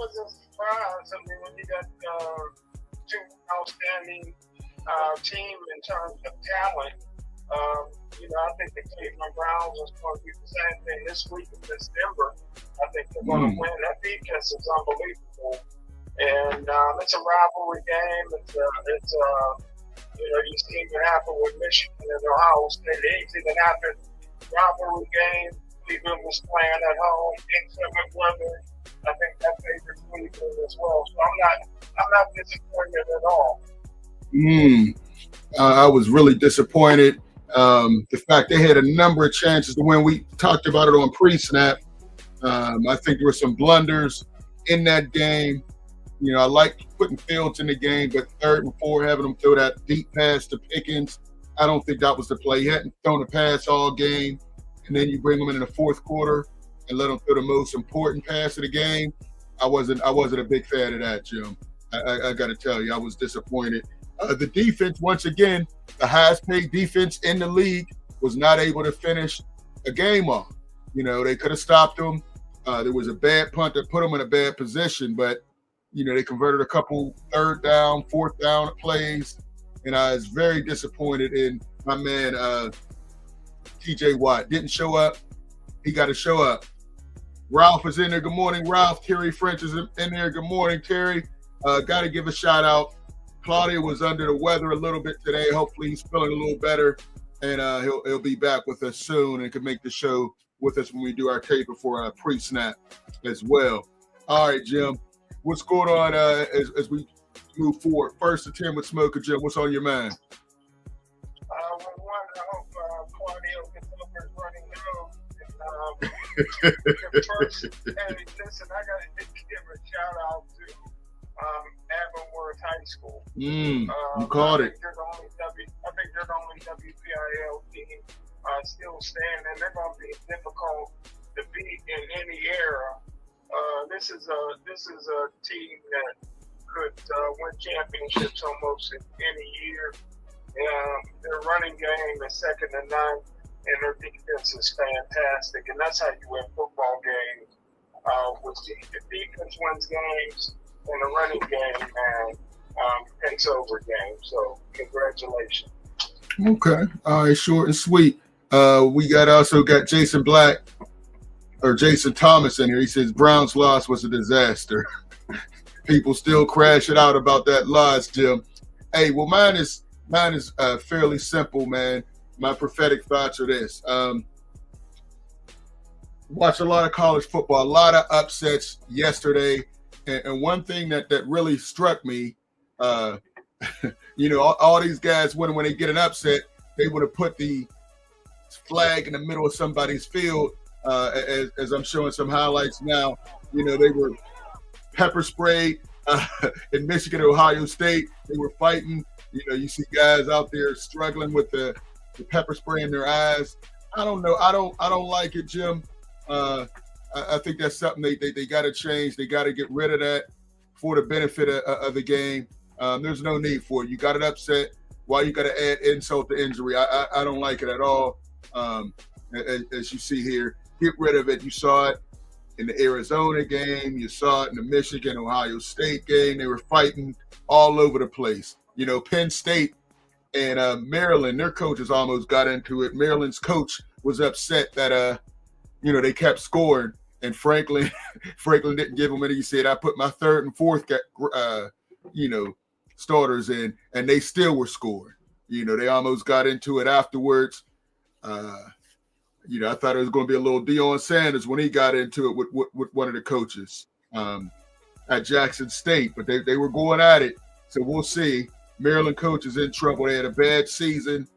wasn't surprised. I mean, when you got two outstanding team in terms of talent, I think the Cleveland Browns is going to do the same thing this week against Denver. I think they're going to win. That defense is unbelievable, and it's a rivalry game. You see what happened with Michigan and Ohio State. Anything that happened, rivalry game. Cleveland was playing at home, inclement weather. I think that favors Cleveland as well. So I'm not disappointed at all. I was really disappointed. The fact they had a number of chances to win. We talked about it on pre-snap. I think there were some blunders in that game. I like putting Fields in the game, but 3rd and 4, having them throw that deep pass to Pickens, I don't think that was the play. He hadn't thrown a pass all game, and then you bring him in the 4th quarter and let him throw the most important pass of the game. I wasn't a big fan of that, Jim. I got to tell you, I was disappointed. The defense, once again, the highest paid defense in the league, was not able to finish a game off. They could have stopped them. There was a bad punt that put them in a bad position, but they converted a couple 3rd down, 4th down plays, and I was very disappointed in my man T.J. Watt. Didn't show up. He got to show up. Ralph is in there. Good morning, Ralph. Terry French is in there. Good morning, Terry. Got to give a shout out. Claudio was under the weather a little bit today. Hopefully he's feeling a little better, and he'll be back with us soon and can make the show with us when we do our tape before pre-snap as well. All right, Jim. What's going on as we move forward? 1st and 10 with Smokin Jim. What's on your mind? I hope Claudio gets over his running nose. First, hey, listen, I got to give a shout out to Avonworth High School. You called it. I think they're the only WPIL team still standing. They're going to be difficult to beat in any era. This is a team that could win championships almost in any year. Their running game is second to none, and their defense is fantastic. And that's how you win football games. With the defense wins games, and the running game takes over games. So congratulations. Okay. All right. Short and sweet. We also got Jason Thomas in here. He says Browns loss was a disaster. People still crashing out about that loss, Jim. Hey, well, mine is fairly simple, man. My prophetic thoughts are this. Watched a lot of college football, a lot of upsets yesterday. And one thing that really struck me, all these guys, when they get an upset, they would have put the flag in the middle of somebody's field. As I'm showing some highlights now, they were pepper sprayed in Michigan and Ohio State. They were fighting. You see guys out there struggling with the pepper spray in their eyes. I don't know. I don't like it, Jim. I think that's something they got to change. They got to get rid of that for the benefit of the game. There's no need for it. You got it upset. Why you got to add insult to injury? I don't like it at all. As you see here, get rid of it. You saw it in the Arizona game. You saw it in the Michigan, Ohio State game. They were fighting all over the place. Penn State and Maryland, their coaches almost got into it. Maryland's coach was upset that they kept scoring, and Franklin didn't give them any. He said, "I put my 3rd and 4th starters in, and they still were scoring." They almost got into it afterwards. I thought it was going to be a little Deion Sanders when he got into it with one of the coaches at Jackson State, but they were going at it. So we'll see. Maryland coach is in trouble. They had a bad season.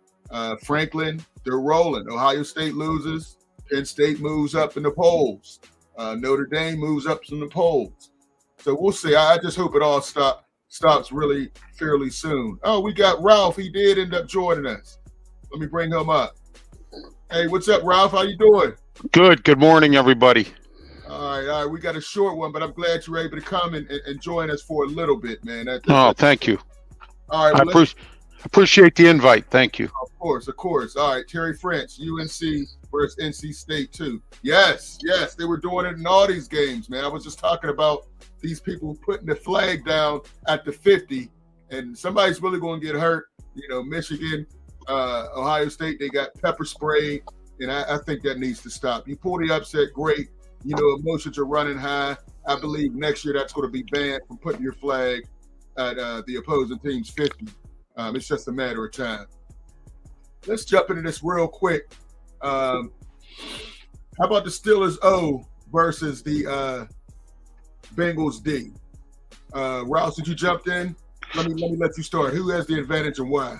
Franklin, they're rolling. Ohio State loses. Penn State moves up in the polls. Notre Dame moves up in the polls. So we'll see. I just hope it all stops really fairly soon. Oh, we got Ralph. He did end up joining us. Let me bring him up. Hey, what's up, Ralph? How you doing? Good. Good morning, everybody. All right. We got a short one, but I'm glad you were able to come and join us for a little bit, man. Thank you. All right. I appreciate the invite. Thank you. Of course. All right. Terry French, UNC versus NC State too. Yes, they were doing it in all these games, man. I was just talking about these people putting the flag down at the 50, and somebody's really going to get hurt. Michigan, Ohio State, they got pepper sprayed, and I think that needs to stop. You pull the upset, great. Emotions are running high. I believe next year that's going to be banned from putting your flag at the opposing team's 50. It's just a matter of time. Let's jump into this real quick. How about the Steelers O versus the Bengals D? Rouse, did you jump in? Let me let you start. Who has the advantage and why?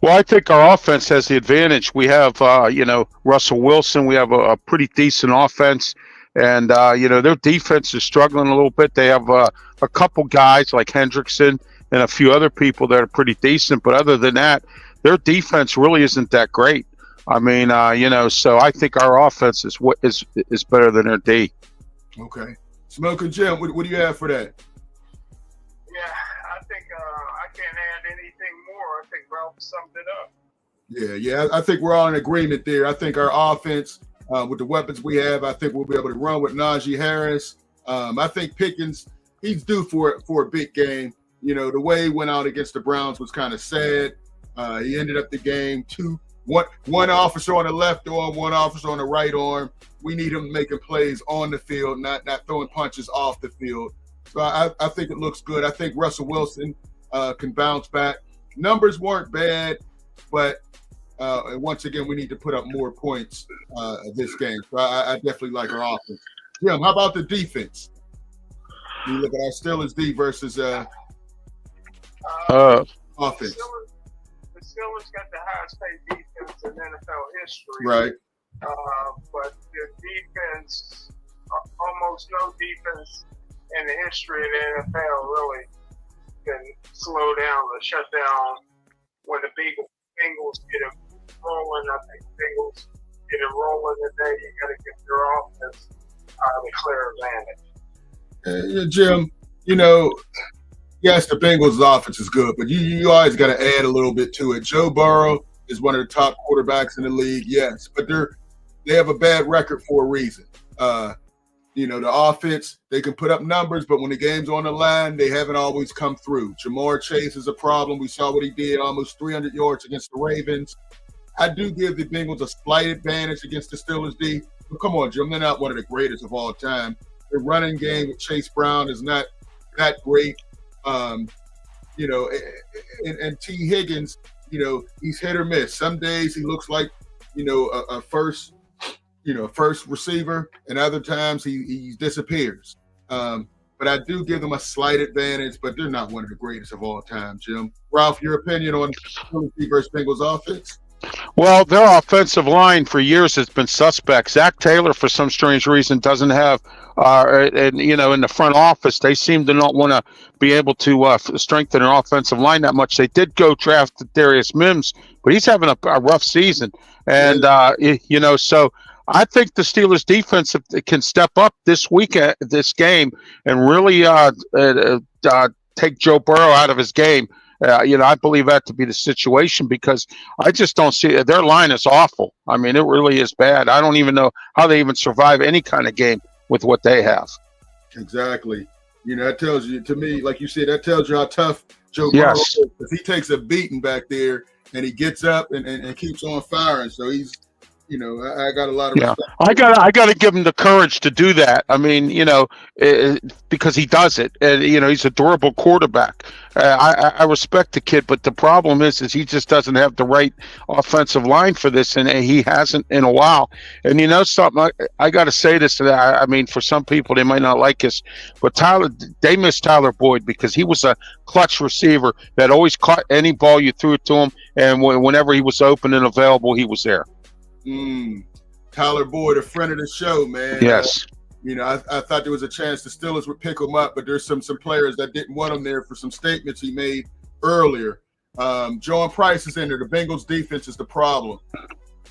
Well, I think our offense has the advantage. We have, Russell Wilson. We have a pretty decent offense. And, their defense is struggling a little bit. They have a couple guys like Hendrickson and a few other people that are pretty decent. But other than that, their defense really isn't that great. I mean, so I think our offense is better than their D. Okay. Smokin Jim, what do you have for that? Yeah, I think I can't add anything more. I think Ralph summed it up. Yeah. I think we're all in agreement there. I think our offense, with the weapons we have, I think we'll be able to run with Najee Harris. I think Pickens, he's due for a big game. The way he went out against the Browns was kind of sad. He ended up the game one officer on the left arm, one officer on the right arm. We need him making plays on the field, not throwing punches off the field. So I think it looks good. I think Russell Wilson can bounce back. Numbers weren't bad, but once again, we need to put up more points this game. So I definitely like our offense. Jim, how about the defense? You look at our Steelers D versus offense. The Steelers got the highest paid defense in NFL history. Right. But the defense, almost no defense in the history of the NFL really can slow down or shut down when the Bengals get it rolling. I think Bengals get it rolling today. You got to get your offense the clear advantage. Jim, yes, the Bengals' offense is good, but you always got to add a little bit to it. Joe Burrow is one of the top quarterbacks in the league, yes, but they have a bad record for a reason. The offense, they can put up numbers, but when the game's on the line, they haven't always come through. Jamar Chase is a problem. We saw what he did, almost 300 yards against the Ravens. I do give the Bengals a slight advantage against the Steelers D. But come on, Jim, they're not one of the greatest of all time. The running game with Chase Brown is not that great. And T. Higgins, he's hit or miss. Some days he looks like, a first receiver, and other times he disappears. But I do give them a slight advantage, but they're not one of the greatest of all time, Jim. Ralph, your opinion on Steelers versus Bengals offense? Well, their offensive line for years has been suspect. Zach Taylor, for some strange reason, doesn't have, in the front office, they seem to not want to be able to strengthen an offensive line that much. They did go draft Darius Mims, but he's having a rough season. And, so I think the Steelers defense can step up this week at this game and really take Joe Burrow out of his game. I believe that to be the situation because I just don't see it. Their line is awful. I mean, it really is bad. I don't even know how they even survive any kind of game with what they have. Exactly. That tells you, to me, like you said, that tells you how tough Joe Burrow is. Because he takes a beating back there and he gets up and keeps on firing. So he's, I got a lot of respect. I got to give him the courage to do that. I mean, because he does it, and he's a durable quarterback. I respect the kid, but the problem is he just doesn't have the right offensive line for this, and he hasn't in a while. And something, I got to say this. I mean, for some people, they might not like this, but they miss Tyler Boyd because he was a clutch receiver that always caught any ball you threw it to him, and whenever he was open and available, he was there. Tyler Boyd, a friend of the show, man. Yes. I thought there was a chance the Steelers would pick him up, but there's some players that didn't want him there for some statements he made earlier. John Price is in there. The Bengals defense is the problem.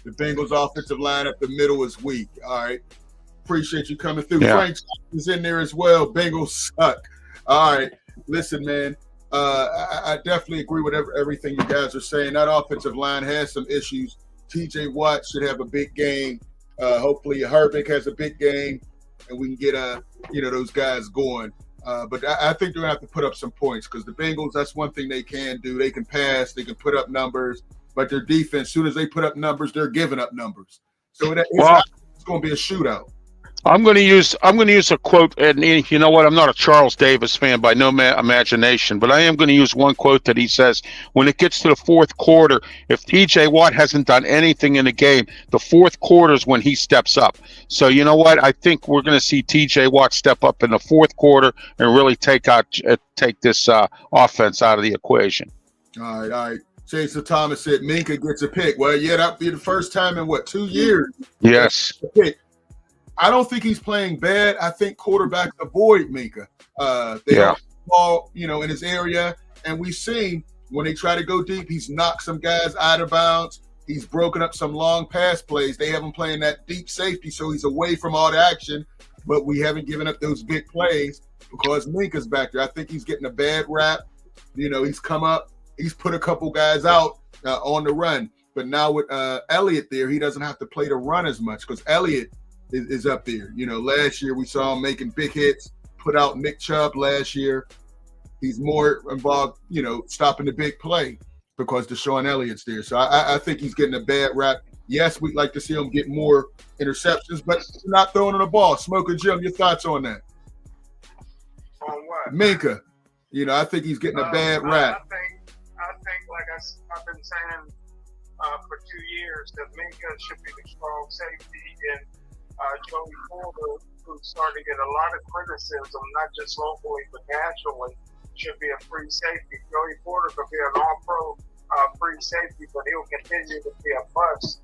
The Bengals offensive line up the middle is weak. All right. Appreciate you coming through. Yeah. Frank is in there as well. Bengals suck. All right. Listen, man. I definitely agree with everything you guys are saying. That offensive line has some issues. T.J. Watt should have a big game. Hopefully, Harvick has a big game, and we can get those guys going. But I think they're gonna have to put up some points because the Bengals. That's one thing they can do. They can pass. They can put up numbers. But their defense, as soon as they put up numbers, they're giving up numbers. So it's going to be a shootout. I'm going to use a quote, and you know what? I'm not a Charles Davis fan by no imagination, but I am going to use one quote that he says: when it gets to the fourth quarter, if T.J. Watt hasn't done anything in the game, the fourth quarter is when he steps up. So you know what? I think we're going to see T.J. Watt step up in the fourth quarter and really take this offense out of the equation. All right. Jason Thomas said Minka gets a pick. Well, yeah, that'd be the first time in 2 years? Yes. I don't think he's playing bad. I think quarterbacks avoid Minka. They don't ball, in his area. And we've seen when they try to go deep, he's knocked some guys out of bounds. He's broken up some long pass plays. They have him playing that deep safety, so he's away from all the action. But we haven't given up those big plays because Minka's back there. I think he's getting a bad rap. He's come up. He's put a couple guys out on the run. But now with Elliott there, he doesn't have to play the run as much because Elliott is up there. Last year we saw him making big hits, put out Nick Chubb last year. He's more involved, stopping the big play because Deshaun Elliott's there. So I think he's getting a bad rap. Yes, we'd like to see him get more interceptions, but not throwing on the ball. Smokin Jim, your thoughts on that? On what? Minka. I think he's getting a bad rap. I think like I've been saying for 2 years that Minka should be the strong safety, and Joey Porter, who's starting to get a lot of criticism, not just locally but nationally, should be a free safety. Joey Porter could be an all-pro free safety, but he'll continue to be a bust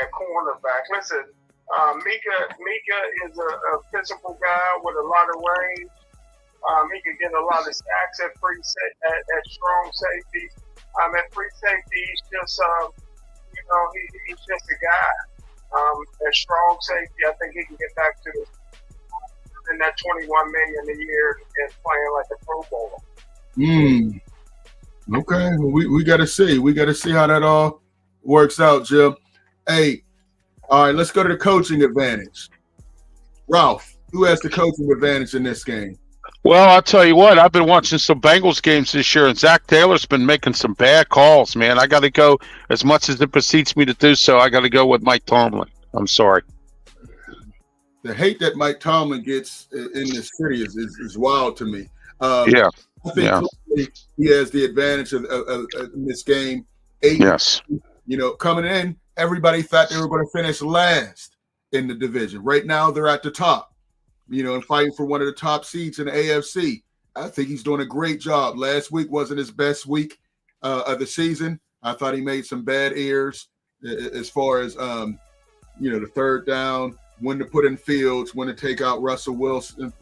at cornerback. Listen, Minka is a physical guy with a lot of range. He can get a lot of sacks at at strong safety. At free safety, he's just he's just a guy. At strong safety, I think he can get back to in that $21 million a year and playing like a Pro Bowler. Okay, well, we got to see. We got to see how that all works out, Jim. Hey, all right, let's go to the coaching advantage. Ralph, who has the coaching advantage in this game? Well, I'll tell you what, I've been watching some Bengals games this year, and Zach Taylor's been making some bad calls, man. I got to go, as much as it beseems me to do so, I got to go with Mike Tomlin. I'm sorry. The hate that Mike Tomlin gets in this city is wild to me. I think he has the advantage of this game. Coming in, everybody thought they were going to finish last in the division. Right now, they're at the top. And fighting for one of the top seeds in the AFC. I think he's doing a great job. Last week wasn't his best week of the season. I thought he made some bad errors as far as, the third down, when to put in Fields, when to take out Russell Wilson.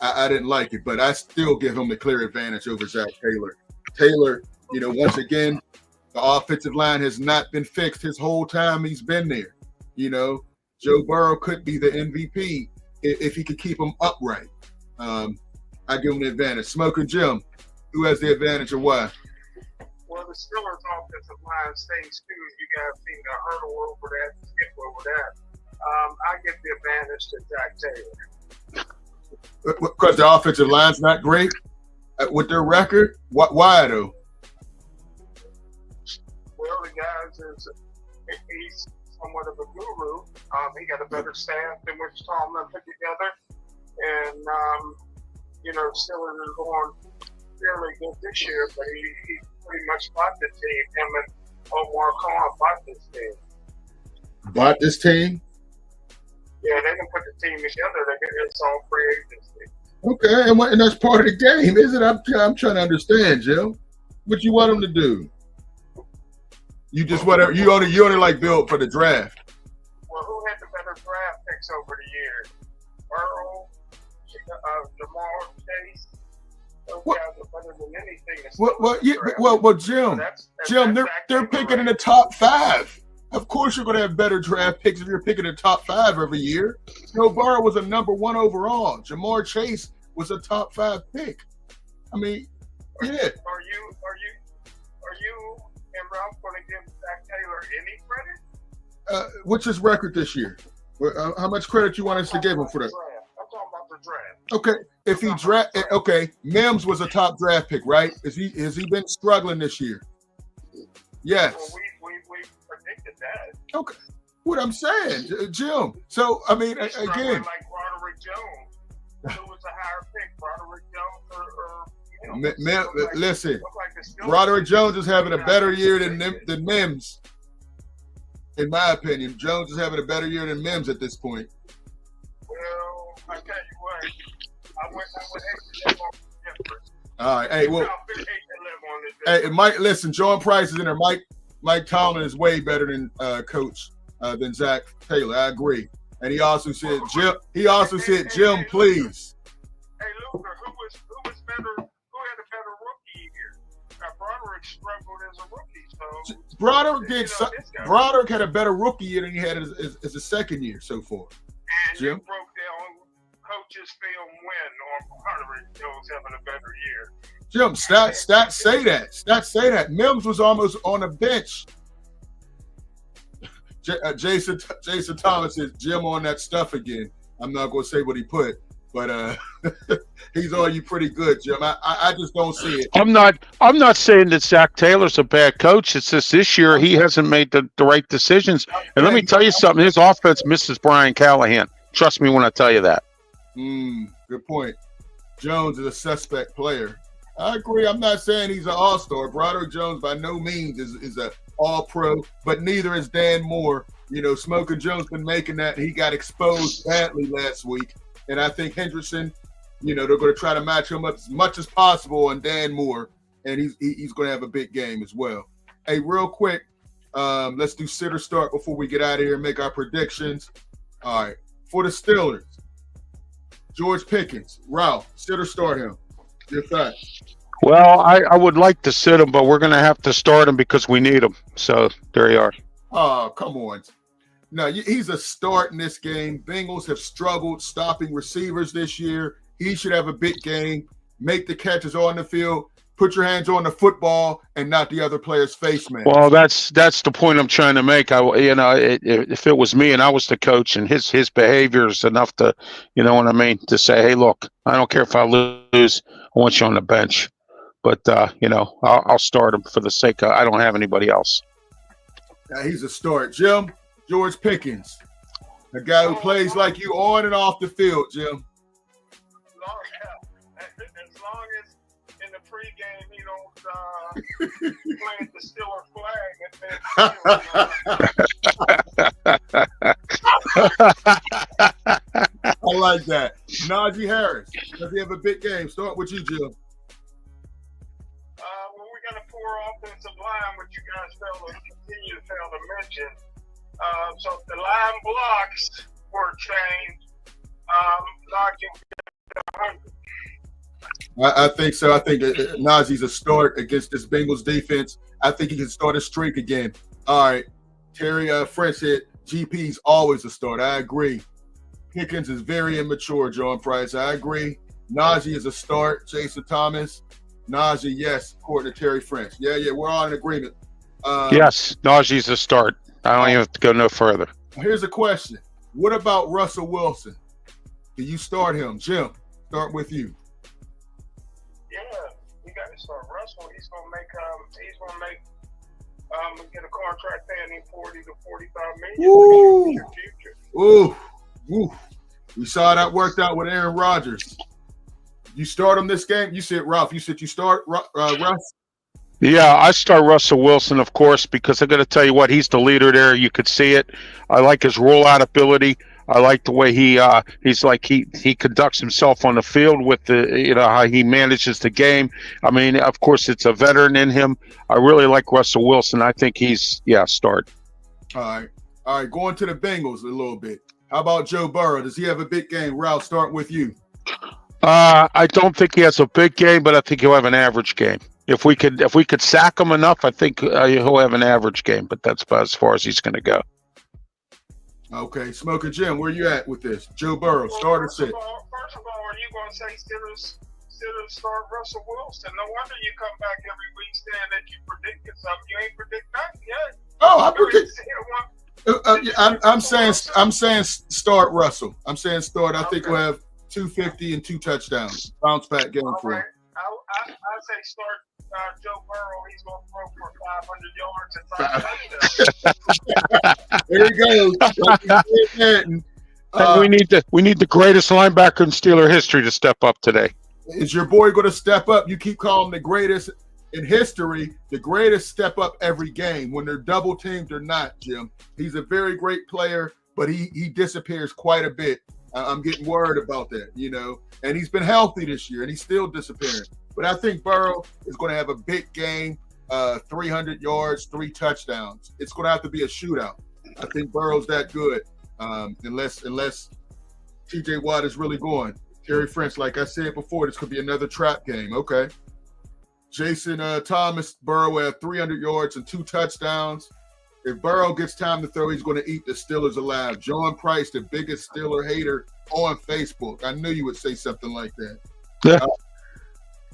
I didn't like it, but I still give him the clear advantage over Zach Taylor. Taylor, once again, the offensive line has not been fixed his whole time he's been there. Joe Burrow could be the MVP if he could keep them upright. I give him the advantage. Smokin Jim, who has the advantage and why? Well, the Steelers' offensive line stays too. You guys seem to hurdle over that, skip over that. I give the advantage to Zach Taylor. Because the offensive line's not great with their record? Why though? Well, the guys he's somewhat of a guru. He got a better staff than which Tomlin put together, and Steelers is going fairly good this year. But he pretty much bought the team. Him and Omar Khan bought this team. Bought this team? Yeah, they can put the team together. It's all free agency. Okay, and that's part of the game, is it? I'm trying to understand, Jim. What you want them to do? You just whatever you only like build for the draft. Well, who had the better draft picks over the years? Burrow, Jamar Chase. Those guys are better than anything. Jim, they're picking in the top 5. Of course, you're going to have better draft picks if you're picking the top 5 every year. Joe Burrow was a number 1 overall. Jamar Chase was a top 5 pick. I mean, yeah. Are you and Ralph going to give Zach Taylor any credit? What's his record this year? How much credit you want us to give him for that? I'm talking about the draft. Okay, if he okay, Mims was a top draft pick, right? Has he been struggling this year? Yes. Well, we predicted that. Okay, what I'm saying, Jim. So I mean, again, like Broderick Jones, who was a higher pick, Broderick Jones or listen, Broderick Jones is having a better year than Mims. In my opinion, Jones is having a better year than Mims at this point. Well, I tell you what, I would hate to live on difference. All right, hey, well, hey, Mike, listen, John Price is in there. Mike Tomlin is way better than coach than Zach Taylor. I agree, and he also said Jim. He also said Jim, please. Hey, Luther, who was better? Who had a better rookie year? Broderick struggled as a rookie. So Broderick had a better rookie year than he had as a second year so far. And Jim? you broke down coaches film win on Broderick Jones having a better year. Jim, stats say that. Stats say that. Mims was almost on a bench. Jason Thomas says Jim on that stuff again. I'm not going to say what he put, but he's on you pretty good, Jim. I just don't see it. I'm not saying that Zach Taylor's a bad coach. It's just this year he hasn't made the right decisions. And let me tell you something. His offense misses Brian Callahan. Trust me when I tell you that. Good point. Jones is a suspect player. I agree. I'm not saying he's an all-star. Broderick Jones by no means is an all-pro, but neither is Dan Moore. You know, Smokin Jim's been making that. He got exposed badly last week. And I think Hendrickson, you know, they're going to try to match him up as much as possible on Dan Moore, and he's going to have a big game as well. Hey, real quick, let's do sit or start before we get out of here and make our predictions. All right, for the Steelers, George Pickens, Ralph, sit or start him. Your thought. Well, I would like to sit him, but we're going to have to start him because we need him. So there you are. Oh, come on. No, he's a start in this game. Bengals have struggled stopping receivers this year. He should have a big game. Make the catches on the field. Put your hands on the football and not the other player's face, man. Well, that's the point I'm trying to make. If it was me and I was the coach and his behavior is enough to, you know what I mean, to say, hey, look, I don't care if I lose. I want you on the bench. But, I'll start him for the sake of I don't have anybody else. He's a start. Jim, George Pickens, a guy who plays like you on and off the field, Jim. As long as in the pregame he don't plant the Steeler flag. I like that. Najee Harris, does he have a big game? Start with you, Jim. Well, we got a poor offensive line, which you guys continue to fail to mention. So if the line blocks were changed, Najee 100. I think so. I think Najee's a start against this Bengals defense. I think he can start a streak again. All right. Terry French said GP's always a start. I agree. Pickens is very immature, John Price. I agree. Najee is a start. Jason Thomas. Najee, yes, according to Terry French. Yeah, we're all in agreement. Yes, Najee's a start. I don't even have to go no further. Here's a question. What about Russell Wilson? Do you start him? Jim, start with you. Yeah, you got to start Russell. He's gonna get a contract paying him 40 to 45 million in the future. Ooh. We saw that worked out with Aaron Rodgers. You start him this game? You said, Ralph, you start Russ? Yeah, I start Russell Wilson, of course, because I got to tell you what, he's the leader there. You could see it. I like his rollout ability. I like the way he conducts himself on the field with how he manages the game. I mean, of course, it's a veteran in him. I really like Russell Wilson. I think he's start. All right. Going to the Bengals a little bit. How about Joe Burrow? Does he have a big game? Ralph, start with you. I don't think he has a big game, but I think he'll have an average game. If we could sack him enough, I think he'll have an average game. But that's about as far as he's going to go. Okay, Smokin Jim, where you at with this? Joe Burrow, start or sit? First of all, are you going to say start Russell Wilson? No wonder you come back every week saying that you predicted something. You ain't predict nothing yet. Oh, I predict. I'm saying start Russell. I'm saying start. I think we'll have 250 and 2 touchdowns. Bounce back game All for him. right. I say start Joe Burrow. He's going to throw for 500 yards and 5 touchdowns. There he goes. We need the greatest linebacker in Steeler history to step up today. Is your boy going to step up? You keep calling him the greatest in history. The greatest step up every game. When they're double teamed or not, Jim. He's a very great player, but he disappears quite a bit. I'm getting worried about that, And he's been healthy this year, and he's still disappearing. But I think Burrow is going to have a big game, 300 yards, 3 touchdowns. It's going to have to be a shootout. I think Burrow's that good, unless T.J. Watt is really going. Terry French, like I said before, this could be another trap game. Okay. Jason Thomas, Burrow have 300 yards and 2 touchdowns. If Burrow gets time to throw, he's going to eat the Steelers alive. John Price, the biggest Steeler hater on Facebook. I knew you would say something like that. Yeah.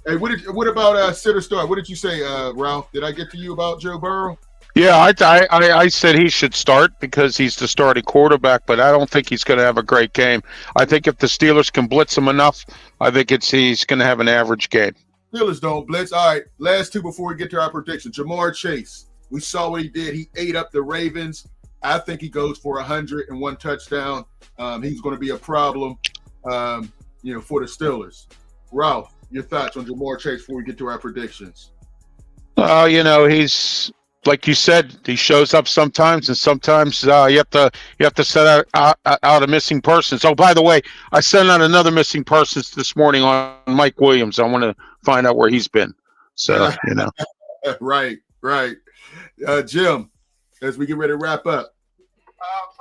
Hey, what about sit or start? What did you say, Ralph? Did I get to you about Joe Burrow? Yeah, I said he should start because he's the starting quarterback, but I don't think he's going to have a great game. I think if the Steelers can blitz him enough, I think he's going to have an average game. Steelers don't blitz. All right, last 2 before we get to our prediction. Jamar Chase. We saw what he did. He ate up the Ravens. I think he goes for 101 touchdown. He's going to be a problem, for the Steelers. Ralph, your thoughts on Jamar Chase before we get to our predictions? He's like you said. He shows up sometimes, and sometimes you have to set out a missing persons. Oh, by the way, I sent out another missing persons this morning on Mike Williams. I want to find out where he's been. So Right. Jim, as we get ready to wrap up.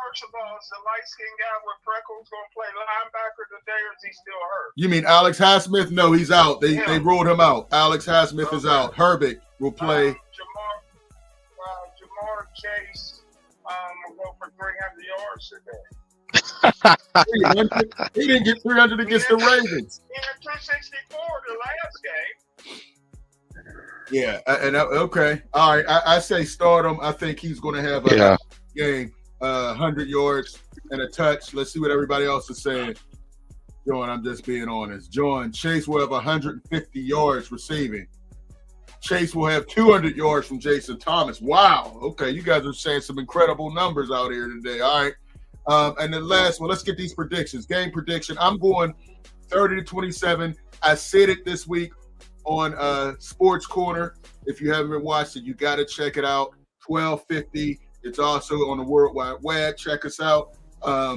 First of all, is the light-skinned guy with freckles going to play linebacker today, or is he still hurt? You mean Alex Highsmith? No, he's out. They ruled him out. Alex Highsmith is out. Herbeck will play. Jamar Chase will go for 300 yards today. He didn't get 300 against the Ravens. He had 264 the last game. Yeah, okay. All right, I say start him. I think he's going to have a game, 100 yards and a touch. Let's see what everybody else is saying. John, I'm just being honest. John, Chase will have 150 yards receiving. Chase will have 200 yards from Jason Thomas. Wow. Okay, you guys are saying some incredible numbers out here today. All right. And then last one, let's get these predictions. Game prediction. I'm going 30-27. I said it this week on Sports Corner. If you haven't watched it, you got to check it out. 12:50. It's also on the World Wide Web. Check us out.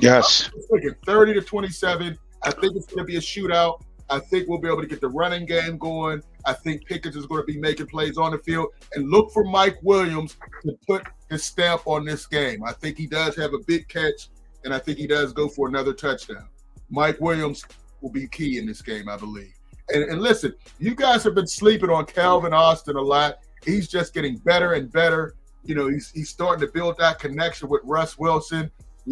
Yes. I'm thinking 30-27. I think it's going to be a shootout. I think we'll be able to get the running game going. I think Pickens is going to be making plays on the field. And look for Mike Williams to put his stamp on this game. I think he does have a big catch, and I think he does go for another touchdown. Mike Williams will be key in this game, I believe. And listen, you guys have been sleeping on Calvin Austin a lot. He's just getting better and better. He's starting to build that connection with Russ Wilson.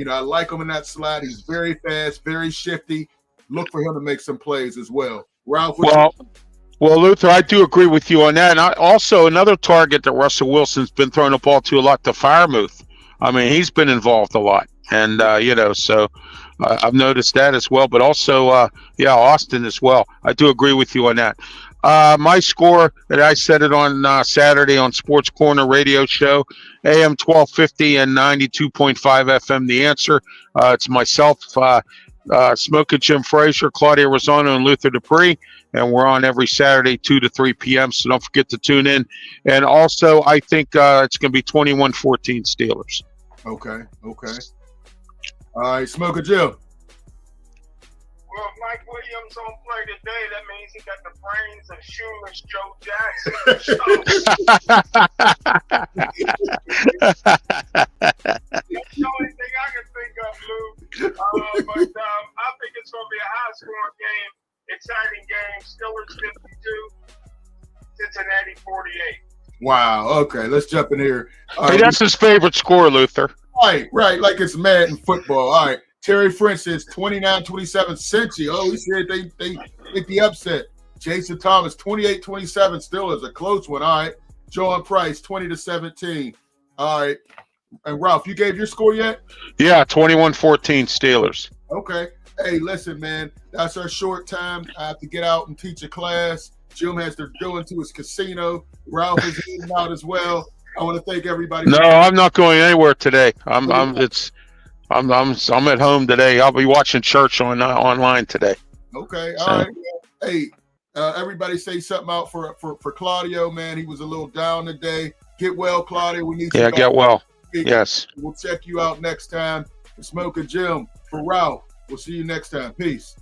I like him in that slot. He's very fast, very shifty. Look for him to make some plays as well. Ralph? Well, Luther, I do agree with you on that. And also another target that Russell Wilson's been throwing the ball to a lot, to Firemouth. I mean, he's been involved a lot. And, so I've noticed that as well. But also, Austin as well. I do agree with you on that. My score, that I said it on Saturday on Sports Corner radio show, AM 1250 and 92.5 FM, The Answer. It's myself, Smokin Jim Frazier, Claudio Rossano, and Luther Dupree. And we're on every Saturday, 2 to 3 p.m., so don't forget to tune in. And also, I think it's going to be 21-14 Steelers. Okay. All right, Smokin Jim. Well, if Mike Williams don't play today, that means he got the brains of shoeless Joe Jackson. That's the only thing I can think of, Lou. But I think it's going to be a high-scoring game, exciting game. Steelers 52, Cincinnati 48. Wow. Okay, let's jump in here. Hey, that's his favorite score, Luther. Right. Like it's Madden football. All right. Terry French says 29-27 Cincy. Oh, he said they make the upset. Jason Thomas 28-27 still is a close one. All right. John Price 20-17. All right. And Ralph, you gave your score yet? Yeah, 21-14 Steelers. Okay. Hey, listen, man, that's our short time. I have to get out and teach a class. Jim has to go into his casino. Ralph is heading out as well. I want to thank everybody. No, I'm not going anywhere today. I'm at home today. I'll be watching church online today. Okay. So. All right. Hey, everybody say something out for Claudio, man. He was a little down today. Get well, Claudio. We need you. Yeah, get well. Yes. We'll check you out next time. Smokin Jim for Ralph. We'll see you next time. Peace.